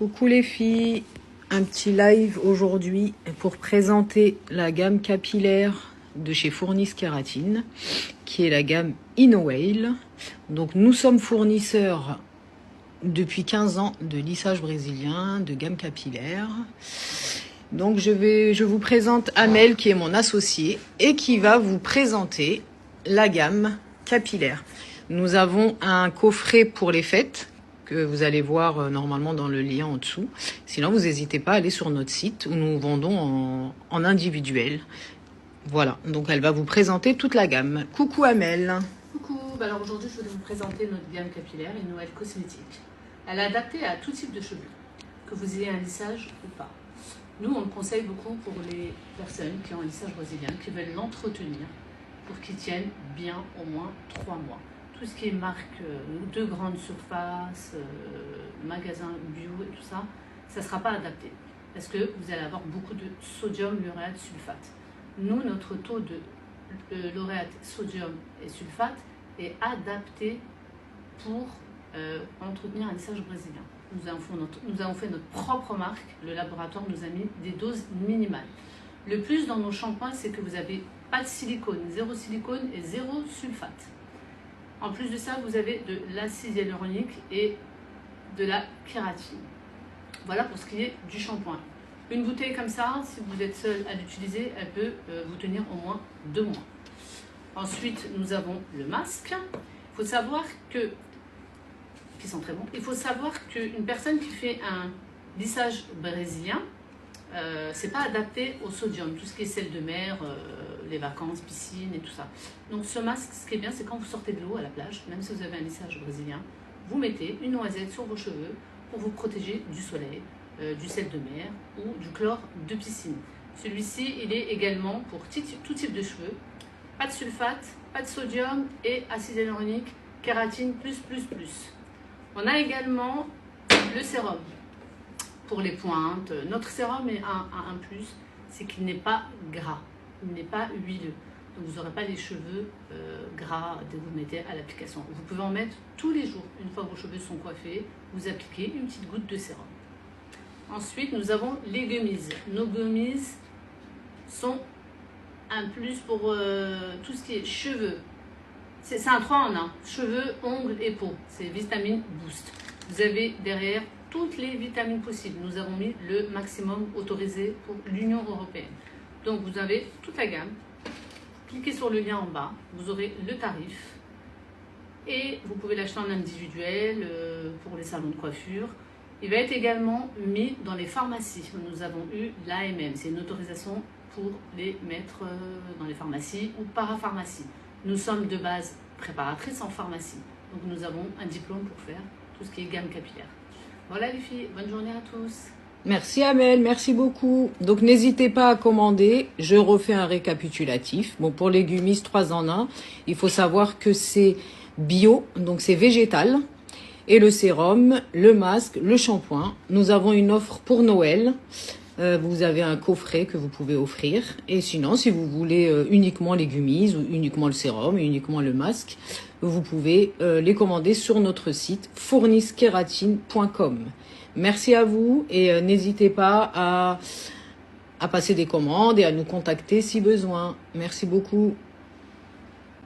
Coucou les filles, un petit live aujourd'hui pour présenter la gamme capillaire de chez Fournis Kératine, qui est la gamme InnoWhale. Donc nous sommes fournisseurs depuis 15 ans de lissage brésilien, de gamme capillaire. Donc je vous présente Amel qui est mon associé et qui va vous présenter la gamme capillaire. Nous avons un coffret pour les fêtes que vous allez voir normalement dans le lien en dessous. Sinon, vous n'hésitez pas à aller sur notre site où nous vendons en individuel. Voilà, donc elle va vous présenter toute la gamme. Coucou Amel. Coucou, alors aujourd'hui je vais vous présenter notre gamme capillaire InnoWhale cosmétique. Elle est adaptée à tout type de cheveux, que vous ayez un lissage ou pas. Nous, on le conseille beaucoup pour les personnes qui ont un lissage brésilien, qui veulent l'entretenir pour qu'il tienne bien au moins 3 mois. Tout ce qui est marque de grandes surfaces, magasins bio et tout ça, ça ne sera pas adapté parce que vous allez avoir beaucoup de sodium, lauréate, sulfate. Nous, notre taux de lauréate, sodium et sulfate est adapté pour entretenir un lissage brésilien. Nous avons fait notre propre marque. Le laboratoire nous a mis des doses minimales. Le plus dans nos shampoings, c'est que vous n'avez pas de silicone, zéro silicone et zéro sulfate. En plus de ça, vous avez de l'acide hyaluronique et de la kératine. Voilà pour ce qui est du shampoing. Une bouteille comme ça, si vous êtes seul à l'utiliser, elle peut vous tenir au moins 2 mois. Ensuite, nous avons le masque. Il faut savoir que, qui sont très bons, il faut savoir qu'une personne qui fait un lissage brésilien, c'est pas adapté au sodium, tout ce qui est sel de mer, les vacances, piscine et tout ça. Donc ce masque, ce qui est bien, c'est quand vous sortez de l'eau à la plage, même si vous avez un lissage brésilien, vous mettez une noisette sur vos cheveux pour vous protéger du soleil, du sel de mer ou du chlore de piscine. Celui-ci, il est également pour tout type de cheveux, pas de sulfate, pas de sodium et acide hyaluronique, kératine plus. On a également le sérum pour les pointes. Notre sérum est un plus, c'est qu'il n'est pas gras, il n'est pas huileux. Donc vous n'aurez pas les cheveux gras dès que vous mettez à l'application. Vous pouvez en mettre tous les jours. Une fois que vos cheveux sont coiffés, vous appliquez une petite goutte de sérum. Ensuite, nous avons les gummies. Nos gummies sont un plus pour tout ce qui est cheveux. C'est un 3 en 1. Cheveux, ongles et peau. C'est Vitamine Boost. Vous avez derrière toutes les vitamines possibles. Nous avons mis le maximum autorisé pour l'Union européenne. Donc vous avez toute la gamme. Cliquez sur le lien en bas. Vous aurez le tarif. Et vous pouvez l'acheter en individuel pour les salons de coiffure. Il va être également mis dans les pharmacies. Nous avons eu l'AMM. C'est une autorisation pour les mettre dans les pharmacies ou parapharmacies. Nous sommes de base préparatrices en pharmacie. Donc nous avons un diplôme pour faire tout ce qui est gamme capillaire. Voilà les filles, bonne journée à tous. Merci Amel, merci beaucoup. Donc n'hésitez pas à commander. Je refais un récapitulatif. Bon, pour les gummies 3 en 1, il faut savoir que c'est bio, donc c'est végétal. Et le sérum, le masque, le shampoing. Nous avons une offre pour Noël. Vous avez un coffret que vous pouvez offrir. Et sinon, si vous voulez uniquement les gummies ou uniquement le sérum, uniquement le masque, vous pouvez les commander sur notre site fourniskératine.com. Merci à vous et n'hésitez pas à passer des commandes et à nous contacter si besoin. Merci beaucoup.